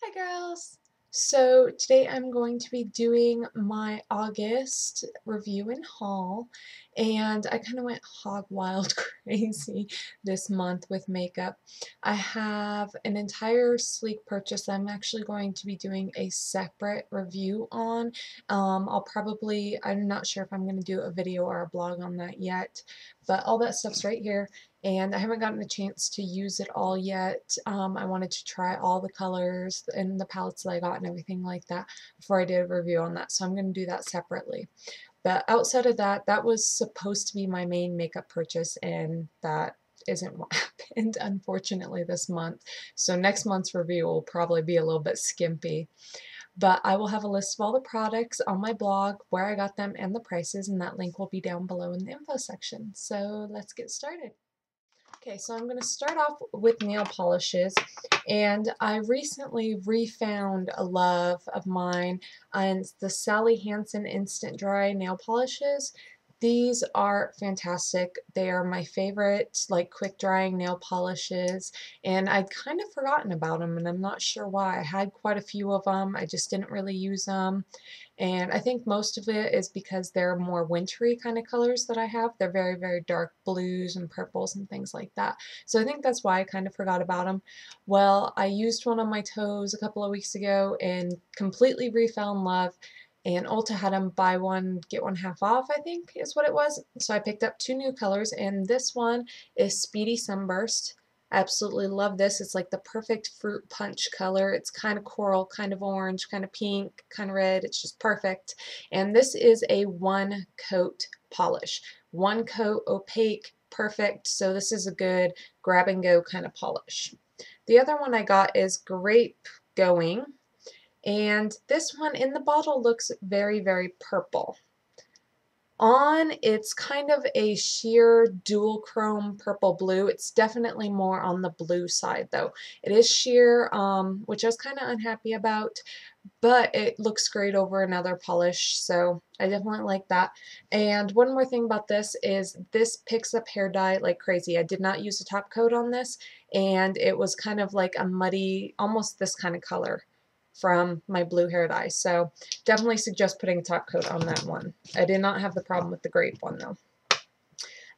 Hi girls! So today I'm going to be doing my August review and haul, and I kind of went hog wild crazy this month with makeup. I have an entire sleek purchase that I'm actually going to be doing a separate review on. I'm not sure if I'm going to do a video or a blog on that yet, but all that stuff's right here. And I haven't gotten a chance to use it all yet. I wanted to try all the colors and the palettes that I got and everything like that before I did a review on that, so I'm going to do that separately. But outside of that, that was supposed to be my main makeup purchase, and that isn't what happened, unfortunately, this month. So next month's review will probably be a little bit skimpy. But I will have a list of all the products on my blog, where I got them, and the prices, and that link will be down below in the info section. So let's get started. Okay, so I'm going to start off with nail polishes, and I recently refound a love of mine, and the Sally Hansen Instant Dry nail polishes. These are fantastic. They are my favorite, like, quick drying nail polishes, and I'd kind of forgotten about them, and I'm not sure why. I had quite a few of them. I just didn't really use them. And I think most of it is because they're more wintry kind of colors that I have. They're very, very dark blues and purples and things like that. So I think that's why I kind of forgot about them. Well, I used one on my toes a couple of weeks ago and completely refell in love. And Ulta had them buy one, get one half off, I think is what it was. So I picked up two new colors, and this one is Speedy Sunburst. I absolutely love this. It's like the perfect fruit punch color. It's kind of coral, kind of orange, kind of pink, kind of red. It's just perfect. And this is a one coat polish. One coat, opaque, perfect. So this is a good grab and go kind of polish. The other one I got is Grape Going. And this one in the bottle looks very, very purple. On, it's kind of a sheer dual chrome purple blue. It's definitely more on the blue side though. It is sheer, which I was kind of unhappy about, but it looks great over another polish, so I definitely like that. And one more thing about this is this picks up hair dye like crazy. I did not use a top coat on this, and it was kind of like a muddy, almost this kind of color from my blue hair dye. So definitely suggest putting a top coat on that one. I did not have the problem with the grape one though.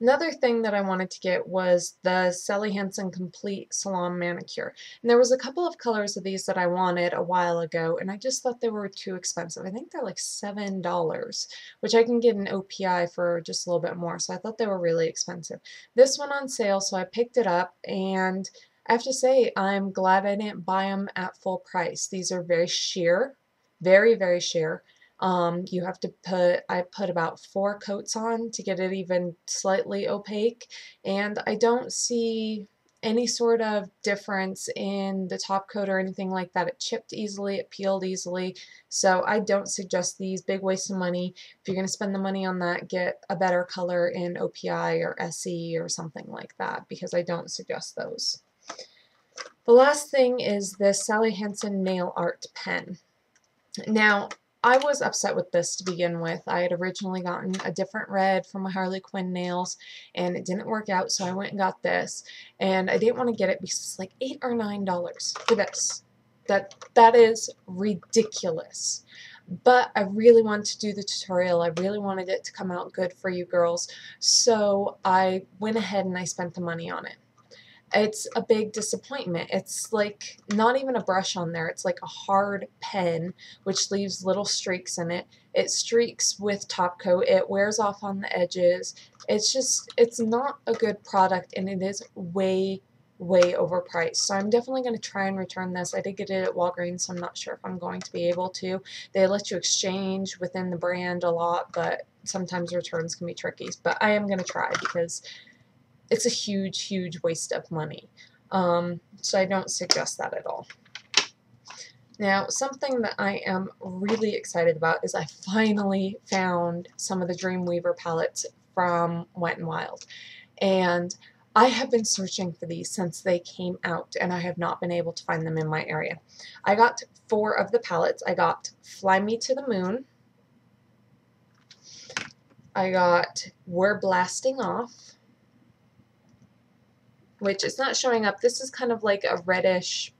Another thing that I wanted to get was the Sally Hansen Complete Salon Manicure. And there was a couple of colors of these that I wanted a while ago, and I just thought they were too expensive. I think they're like $7, which I can get an OPI for just a little bit more, so I thought they were really expensive. This one on sale, so I picked it up, and I have to say I'm glad I didn't buy them at full price. These are very sheer, very, very sheer. You have to I put about 4 coats on to get it even slightly opaque, and I don't see any sort of difference in the top coat or anything like that. It chipped easily, it peeled easily, so I don't suggest these. Big waste of money. If you're going to spend the money on that, get a better color in OPI or SE or something like that, because I don't suggest those. The last thing is this Sally Hansen Nail Art Pen. Now, I was upset with this to begin with. I had originally gotten a different red for my Harley Quinn nails, and it didn't work out, so I went and got this. And I didn't want to get it because it's like $8 or $9 for this. That is ridiculous. But I really wanted to do the tutorial. I really wanted it to come out good for you girls, so I went ahead and I spent the money on it. It's a big disappointment. It's like not even a brush on there. It's like a hard pen, which leaves little streaks in it. It streaks with top coat. It wears off on the edges. It's not a good product, and it is way, way overpriced. So I'm definitely going to try and return this. I did get it at Walgreens, so I'm not sure if I'm going to be able to. They let you exchange within the brand a lot, but sometimes returns can be tricky. But I am going to try because it's a huge, huge waste of money. So I don't suggest that at all. Now, something that I am really excited about is I finally found some of the Dreamweaver palettes from Wet n Wild. And I have been searching for these since they came out, and I have not been able to find them in my area. I got 4 of the palettes. I got Fly Me to the Moon. I got We're Blasting Off, which is not showing up. This is kind of like a reddish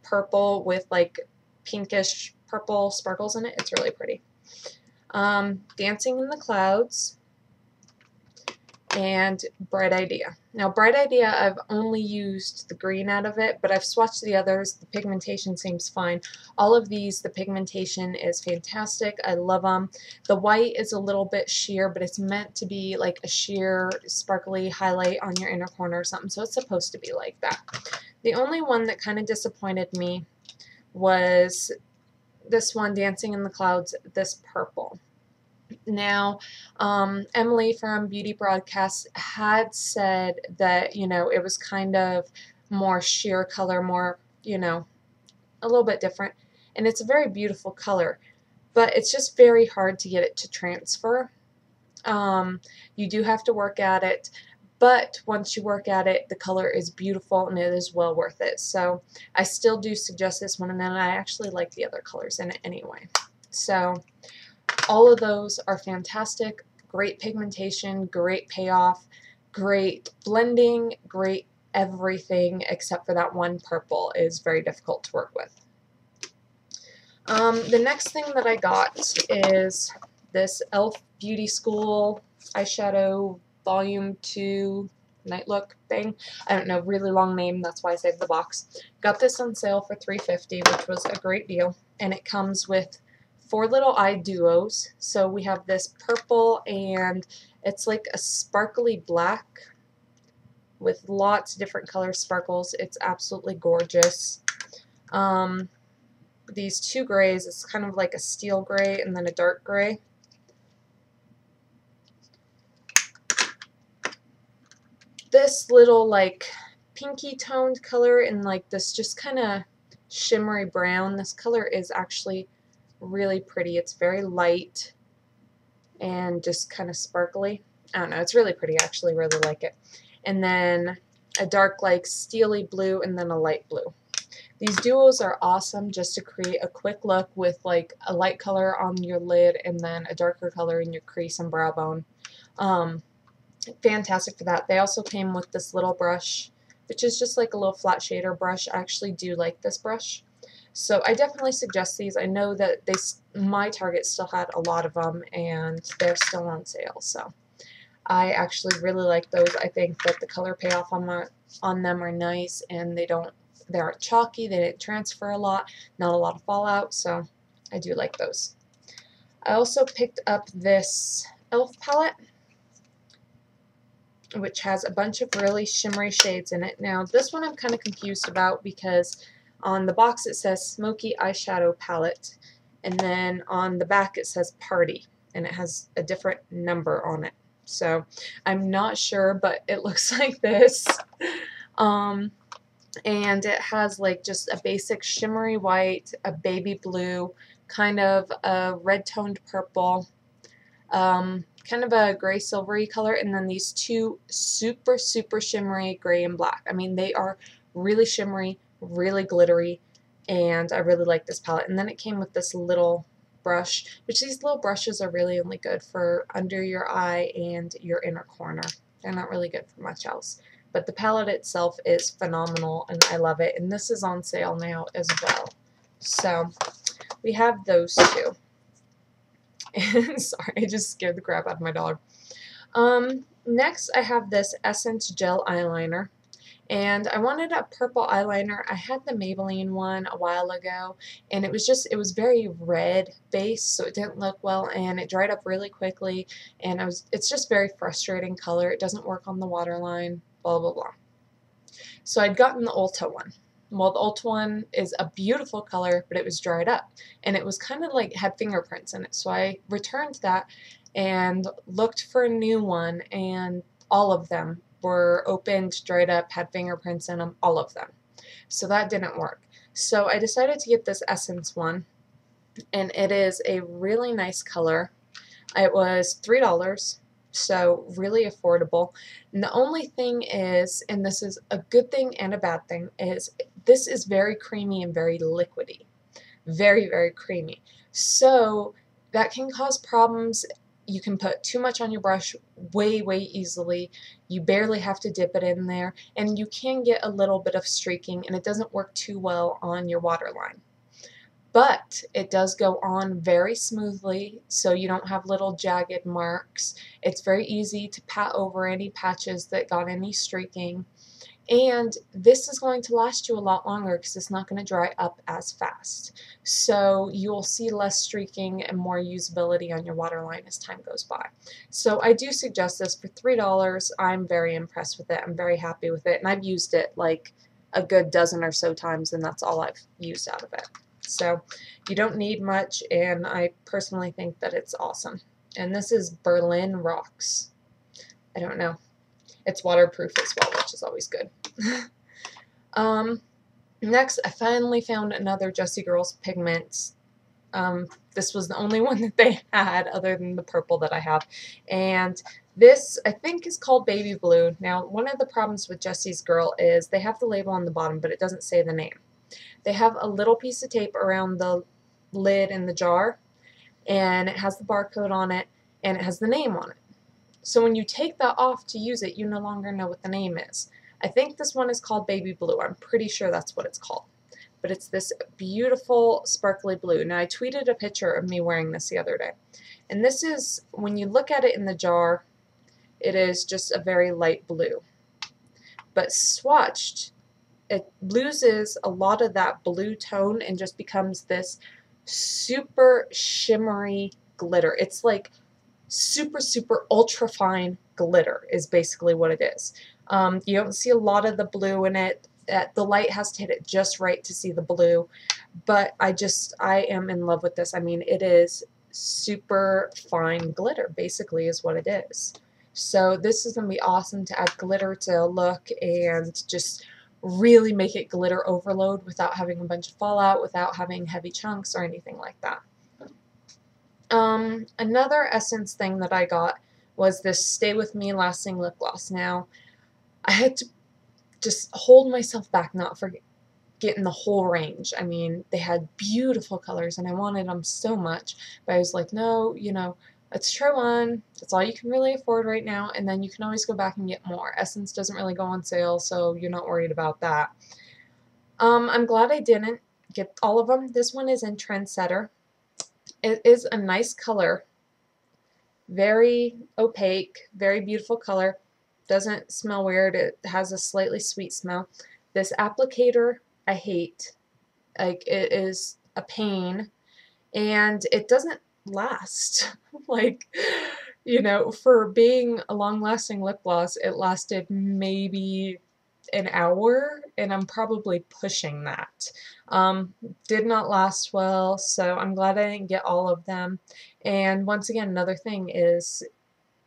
purple with like pinkish purple sparkles in it. It's really pretty. Dancing in the Clouds, and Bright Idea. Now, Bright Idea, I've only used the green out of it, but I've swatched the others. The pigmentation seems fine. All of these, the pigmentation is fantastic. I love them. The white is a little bit sheer, but it's meant to be like a sheer, sparkly highlight on your inner corner or something, so it's supposed to be like that. The only one that kind of disappointed me was this one, Dancing in the Clouds, this purple. Now, Emily from Beauty Broadcast had said that, you know, it was kind of more sheer color, more, you know, a little bit different. And it's a very beautiful color, but it's just very hard to get it to transfer. You do have to work at it, but once you work at it, the color is beautiful and it is well worth it. So I still do suggest this one, and then I actually like the other colors in it anyway. So all of those are fantastic, great pigmentation, great payoff, great blending, great everything except for that one purple is very difficult to work with. The next thing that I got is this e.l.f. Beauty School eyeshadow volume 2 night look thing. I don't know, really long name, that's why I saved the box. Got this on sale for $3.50, which was a great deal, and it comes with 4 little eye duos. So we have this purple, and it's like a sparkly black with lots of different color sparkles. It's absolutely gorgeous. These 2 grays, it's kind of like a steel gray and then a dark gray. This little like pinky toned color and like this just kind of shimmery brown. This color is actually really pretty. It's very light and just kind of sparkly. I don't know, it's really pretty. I actually really like it. And then a dark like steely blue and then a light blue. These duos are awesome just to create a quick look with like a light color on your lid and then a darker color in your crease and brow bone. Fantastic for that. They also came with this little brush, which is just like a little flat shader brush. I actually do like this brush. So I definitely suggest these. I know that my Target still had a lot of them and they're still on sale. So I actually really like those. I think that the color payoff on them are nice, and they aren't chalky, they didn't transfer a lot, not a lot of fallout, so I do like those. I also picked up this e.l.f. palette, which has a bunch of really shimmery shades in it. Now this one I'm kind of confused about because on the box it says Smoky Eyeshadow Palette, and then on the back it says Party, and it has a different number on it. So I'm not sure, but it looks like this. And it has like just a basic shimmery white, a baby blue, kind of a red toned purple, kind of a gray silvery color, and then these 2 super shimmery gray and black. I mean, they are really shimmery, really glittery, and I really like this palette. And then it came with this little brush, which these little brushes are really only good for under your eye and your inner corner. They're not really good for much else. But the palette itself is phenomenal, and I love it. And this is on sale now as well. So we have those 2. And sorry, I just scared the crap out of my dog. Next, I have this Essence Gel Eyeliner. And I wanted a purple eyeliner. I had the Maybelline one a while ago, and it was very red based, so it didn't look well, and it dried up really quickly, and it's just very frustrating color. It doesn't work on the waterline, blah blah blah. So I'd gotten the Ulta one. Well, the Ulta one is a beautiful color, but it was dried up, and it was kind of like had fingerprints in it. So I returned that and looked for a new one, and all of them were opened, dried up, had fingerprints in them, all of them. So that didn't work. So I decided to get this Essence one, and it is a really nice color. It was $3, so really affordable. And the only thing is, and this is a good thing and a bad thing, is this is very creamy and very liquidy. Very, very creamy. So that can cause problems you can put too much on your brush way easily. You barely have to dip it in there, and you can get a little bit of streaking, and it doesn't work too well on your waterline. But it does go on very smoothly, so you don't have little jagged marks. It's very easy to pat over any patches that got any streaking. And this is going to last you a lot longer because it's not going to dry up as fast. So you'll see less streaking and more usability on your waterline as time goes by. So I do suggest this for $3. I'm very impressed with it. I'm very happy with it. And I've used it like a good dozen or so times, and that's all I've used out of it. So you don't need much, and I personally think that it's awesome. And this is Berlin Rocks. I don't know. It's waterproof as well, which is always good. Next, I finally found another Jessie Girls pigments. This was the only one that they had other than the purple that I have. And this, I think, is called Baby Blue. Now, one of the problems with Jessie's Girl is they have the label on the bottom, but it doesn't say the name. They have a little piece of tape around the lid in the jar, and it has the barcode on it, and it has the name on it. So when you take that off to use it, you no longer know what the name is. I think this one is called Baby Blue. I'm pretty sure that's what it's called. But it's this beautiful sparkly blue. Now, I tweeted a picture of me wearing this the other day. And this is, when you look at it in the jar, it is just a very light blue. But swatched, it loses a lot of that blue tone and just becomes this super shimmery glitter. It's like super ultra fine glitter is basically what it is. You don't see a lot of the blue in it. The light has to hit it just right to see the blue, but I am in love with this. I mean, it is super fine glitter, basically, is what it is. So this is going to be awesome to add glitter to a look and just really make it glitter overload without having a bunch of fallout, without having heavy chunks or anything like that. Another Essence thing that I got was this Stay With Me Lasting Lip Gloss. Now, I had to just hold myself back not for getting the whole range. I mean, they had beautiful colors and I wanted them so much, but I was like, no, you know, let's try one. That's all you can really afford right now, and then you can always go back and get more. Essence doesn't really go on sale, so you're not worried about that. I'm glad I didn't get all of them. This one is in Trendsetter. It is a nice color, very opaque, very beautiful color. Doesn't smell weird. It has a slightly sweet smell. This applicator I hate. Like, it is a pain, and it doesn't last. Like, you know, for being a long-lasting lip gloss, it lasted maybe an hour, and I'm probably pushing that. Did not last well, so I'm glad I didn't get all of them. And once again, another thing is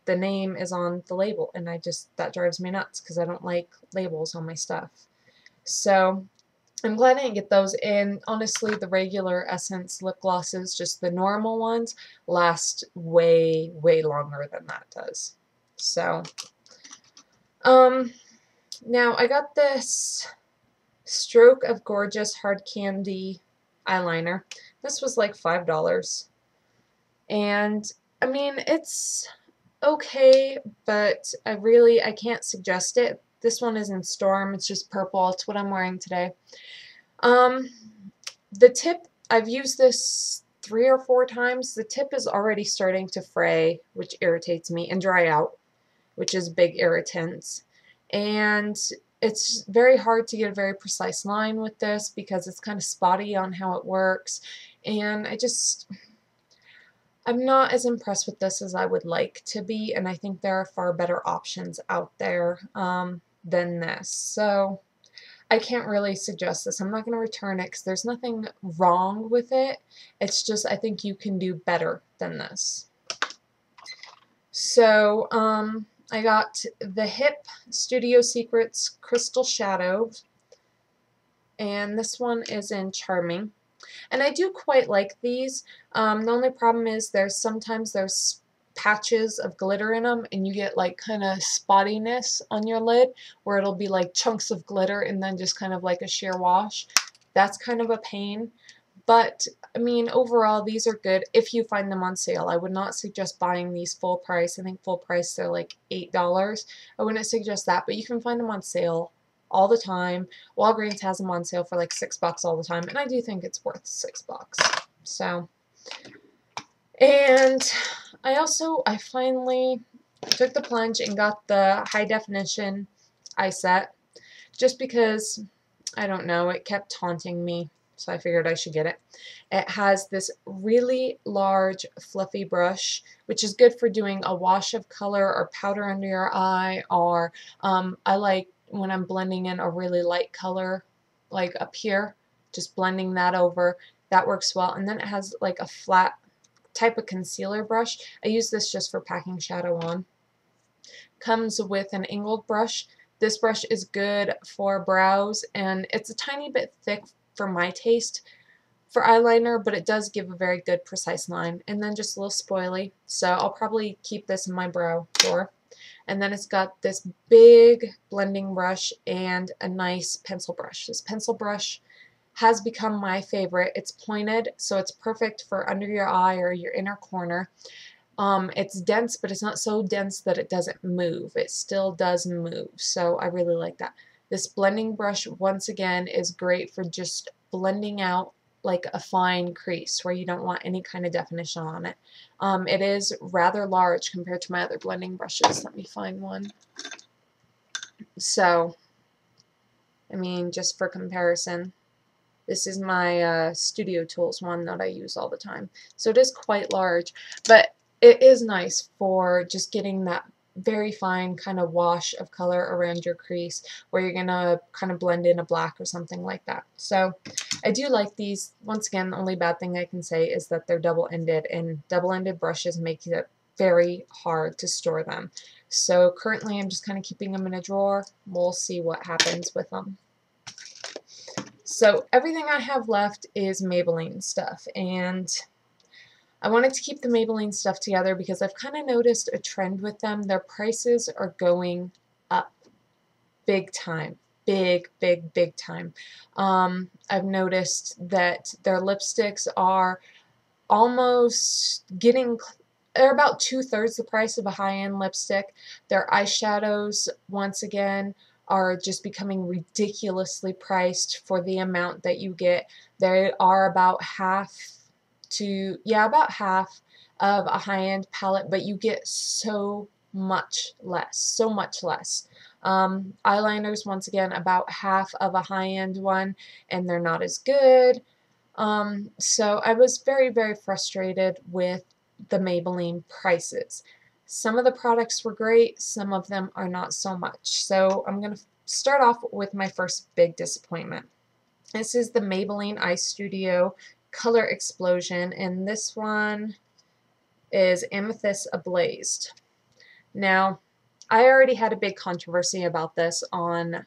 the name is on the label, and that drives me nuts because I don't like labels on my stuff. So I'm glad I didn't get those, and honestly, the regular Essence lip glosses, just the normal ones, last way longer than that does. So, now I got this Stroke of Gorgeous Hard Candy eyeliner. This was like $5. And I mean, it's okay, but I can't suggest it. This one is in Storm. It's just purple. It's what I'm wearing today. The tip, I've used this 3 or 4 times. The tip is already starting to fray, which irritates me, and dry out, which is big irritant. And it's very hard to get a very precise line with this because it's kind of spotty on how it works. And I'm not as impressed with this as I would like to be, and I think there are far better options out there than this. So I can't really suggest this. I'm not going to return it because there's nothing wrong with it. It's just I think you can do better than this. So I got the Hip Studio Secrets Crystal Shadow, and this one is in Charming. And I do quite like these. The only problem is sometimes there's patches of glitter in them, and you get like kind of spottiness on your lid where it'll be like chunks of glitter and then just kind of like a sheer wash. That's kind of a pain. But I mean, overall, these are good if you find them on sale. I would not suggest buying these full price. I think full price they're like $8. I wouldn't suggest that, but you can find them on sale all the time. Walgreens has them on sale for like $6 all the time, and I do think it's worth $6. So, and I finally took the plunge and got the high definition eye set, just because, I don't know, it kept taunting me, so I figured I should get it. It has this really large fluffy brush, which is good for doing a wash of color or powder under your eye, or I like when I'm blending in a really light color, like up here, just blending that over. That works well. And then it has like a flat type of concealer brush. I use this just for packing shadow on. Comes with an angled brush. This brush is good for brows, and it's a tiny bit thick for my taste for eyeliner, but it does give a very good precise line. And then just a little spoily, so I'll probably keep this in my brow drawer. And then it's got this big blending brush and a nice pencil brush. This pencil brush has become my favorite. It's pointed, so it's perfect for under your eye or your inner corner. It's dense, but it's not so dense that it doesn't move. It still does move, so I really like that. This blending brush, once again, is great for just blending out like a fine crease where you don't want any kind of definition on it. It is rather large compared to my other blending brushes. Let me find one. So, I mean, just for comparison, this is my Studio Tools one that I use all the time. So it is quite large, but it is nice for just getting that very fine kind of wash of color around your crease where you're going to kind of blend in a black or something like that. So I do like these. Once again, the only bad thing I can say is that they're double-ended, and double-ended brushes make it very hard to store them. So currently I'm just kind of keeping them in a drawer. We'll see what happens with them. So everything I have left is Maybelline stuff, and I wanted to keep the Maybelline stuff together because I've kind of noticed a trend with them. Their prices are going up big time. Big, big, big time. I've noticed that their lipsticks are almost getting, they're about 2/3 the price of a high-end lipstick. Their eyeshadows, once again, are just becoming ridiculously priced for the amount that you get. They are about half about half of a high-end palette, but you get so much less. Eyeliners, once again, about half of a high-end one, and they're not as good. So I was very, very frustrated with the Maybelline prices. Some of the products were great, some of them are not so much. So I'm going to start off with my first big disappointment. This is the Maybelline Eye Studio Color Explosion, and this one is Amethyst Ablazed. Now, I already had a big controversy about this on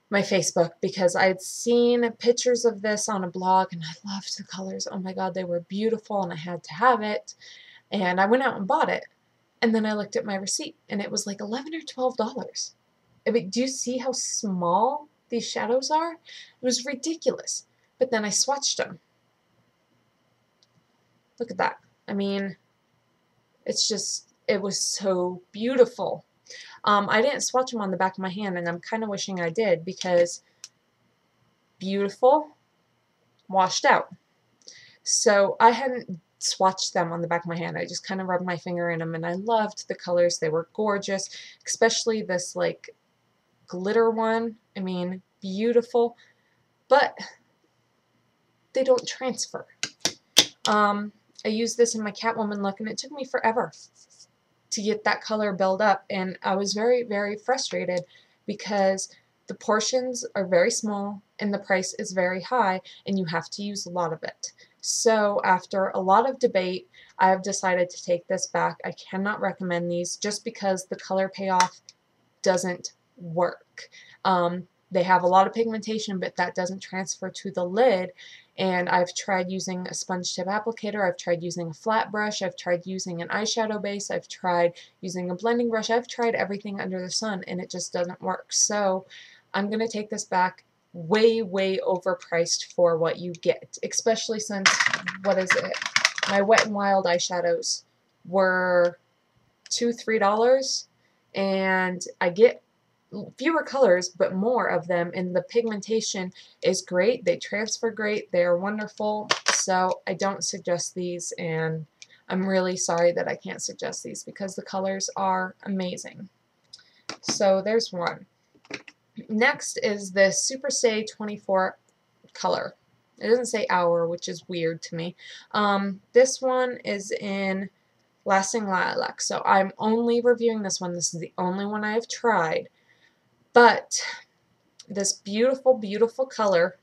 my Facebook because I had seen pictures of this on a blog and I loved the colors. Oh my god, they were beautiful and I had to have it. And I went out and bought it. And then I looked at my receipt and it was like $11 or $12. I mean, do you see how small these shadows are? It was ridiculous. But then I swatched them. Look at that. I mean, it's just, it was so beautiful. I didn't swatch them on the back of my hand, and I'm kind of wishing I did, because beautiful, washed out. So I hadn't swatched them on the back of my hand. I just kind of rubbed my finger in them, and I loved the colors. They were gorgeous, especially this like glitter one. I mean, beautiful, but they don't transfer. I used this in my Catwoman look, and it took me forever to get that color build up, and I was very, very frustrated because the portions are very small and the price is very high and you have to use a lot of it. So after a lot of debate, I have decided to take this back. I cannot recommend these just because the color payoff doesn't work. They have a lot of pigmentation, but that doesn't transfer to the lid. And I've tried using a sponge tip applicator, I've tried using a flat brush, I've tried using an eyeshadow base, I've tried using a blending brush, I've tried everything under the sun, and it just doesn't work. So I'm going to take this back. way, way overpriced for what you get, especially since, what is it? My Wet n Wild eyeshadows were $2, $3, and I get fewer colors but more of them, and the pigmentation is great. They transfer great. They are wonderful. So I don't suggest these, and I'm really sorry that I can't suggest these because the colors are amazing. So there's one. Next is this Super Stay 24 color. It doesn't say hour, which is weird to me. This one is in Lasting Lilac, so I'm only reviewing this one. This is the only one I have tried. But this beautiful, beautiful color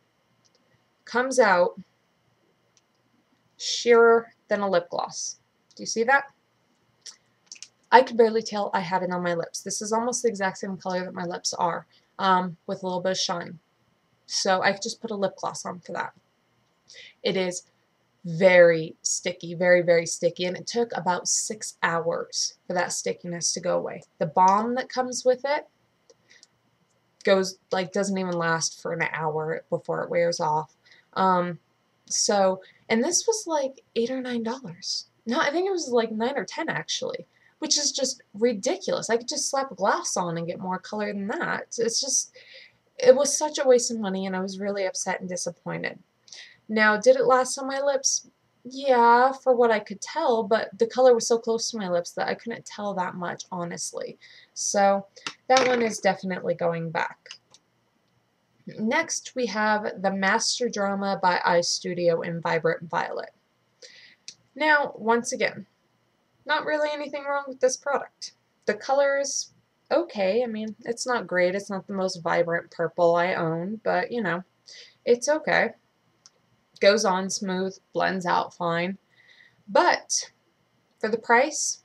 comes out sheerer than a lip gloss. Do you see that? I could barely tell I had it on my lips. This is almost the exact same color that my lips are, with a little bit of shine. So I just put a lip gloss on for that. It is very sticky, very, very sticky, and it took about 6 hours for that stickiness to go away. The balm that comes with it doesn't even last for an hour before it wears off. And this was like $8 or $9. No, I think it was like 9 or 10 actually, which is just ridiculous. I could just slap a gloss on and get more color than that. It was such a waste of money, and I was really upset and disappointed. Now, did it last on my lips? Yeah, for what I could tell, but the color was so close to my lips that I couldn't tell that much, honestly. So that one is definitely going back. Next, we have the Master Drama by Eye Studio in Vibrant Violet. Now, once again, not really anything wrong with this product. The color is okay. I mean, it's not great. It's not the most vibrant purple I own, but, you know, it's okay. Goes on smooth, blends out fine. But for the price,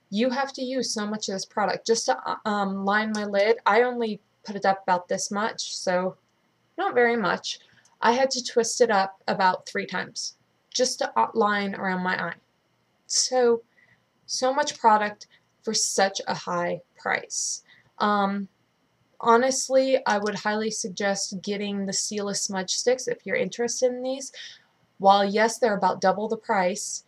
you have to use so much of this product. Just to line my lid, I only put it up about this much, so not very much. I had to twist it up about 3 times just to line around my eye. So much product for such a high price. Honestly, I would highly suggest getting the Sealess Smudge Sticks if you're interested in these. While yes, they're about double the price,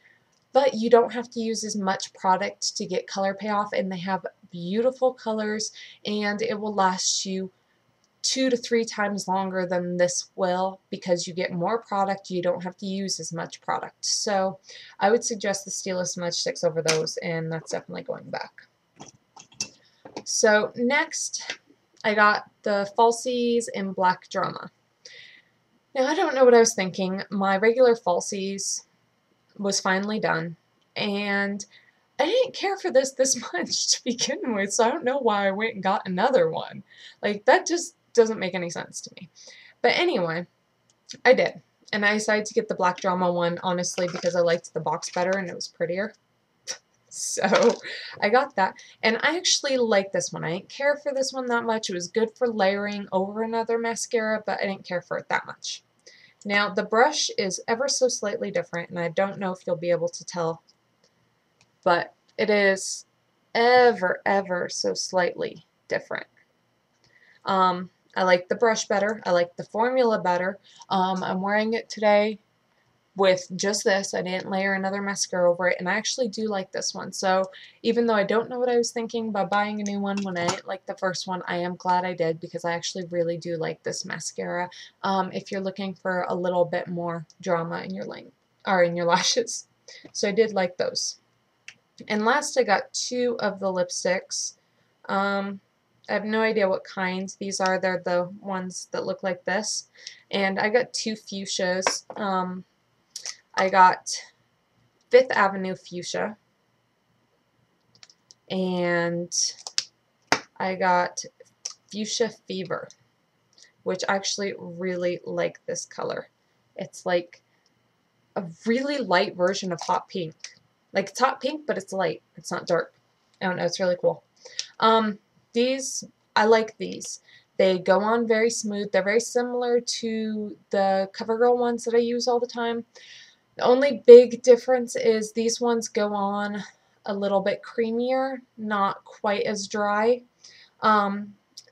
but you don't have to use as much product to get color payoff, and they have beautiful colors, and it will last you 2 to 3 times longer than this will because you get more product. You don't have to use as much product. So I would suggest the Sealess Smudge Sticks over those, and that's definitely going back. So next, I got the Falsies in Black Drama. Now, I don't know what I was thinking. My regular Falsies was finally done, and I didn't care for this much to begin with, so I don't know why I went and got another one. Like, that just doesn't make any sense to me. But anyway, I did, and I decided to get the Black Drama one, honestly, because I liked the box better and it was prettier. So I got that, and I actually like this one. I didn't care for this one that much. It was good for layering over another mascara, but I didn't care for it that much. Now, the brush is ever so slightly different, and I don't know if you'll be able to tell, but it is ever so slightly different. I like the brush better. I like the formula better. I'm wearing it today with just this. I didn't layer another mascara over it, and I actually do like this one. So even though I don't know what I was thinking by buying a new one when I didn't like the first one, I am glad I did because I actually really do like this mascara. If you're looking for a little bit more drama in your lashes. So I did like those. And last, I got 2 of the lipsticks. I have no idea what kinds these are. They're the ones that look like this. And I got 2 fuchsias. I got Fifth Avenue Fuchsia, and I got Fuchsia Fever, which I actually really like this color. It's like a really light version of hot pink. Like, it's hot pink, but it's light. It's not dark. I don't know. It's really cool. These, I like these. They go on very smooth. They're very similar to the CoverGirl ones that I use all the time. The only big difference is these ones go on a little bit creamier, not quite as dry.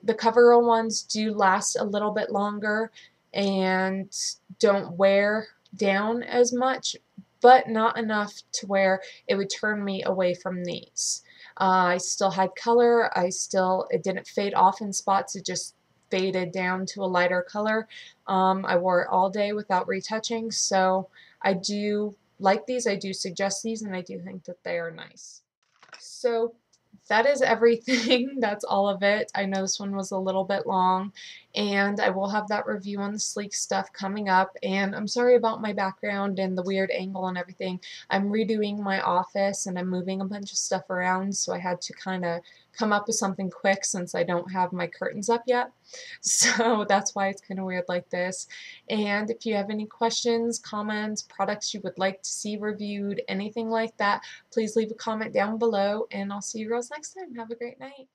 The CoverGirl ones do last a little bit longer and don't wear down as much, but not enough to where it would turn me away from these. I still had color. It didn't fade off in spots. It just faded down to a lighter color. I wore it all day without retouching, so I do like these. I do suggest these, and I do think that they are nice. So that is everything. That's all of it. I know this one was a little bit long, and I will have that review on the sleek stuff coming up. And I'm sorry about my background and the weird angle and everything. I'm redoing my office and I'm moving a bunch of stuff around, so I had to kind of come up with something quick since I don't have my curtains up yet. So that's why it's kind of weird like this. And if you have any questions, comments, products you would like to see reviewed, anything like that, please leave a comment down below, and I'll see you girls next time. Have a great night.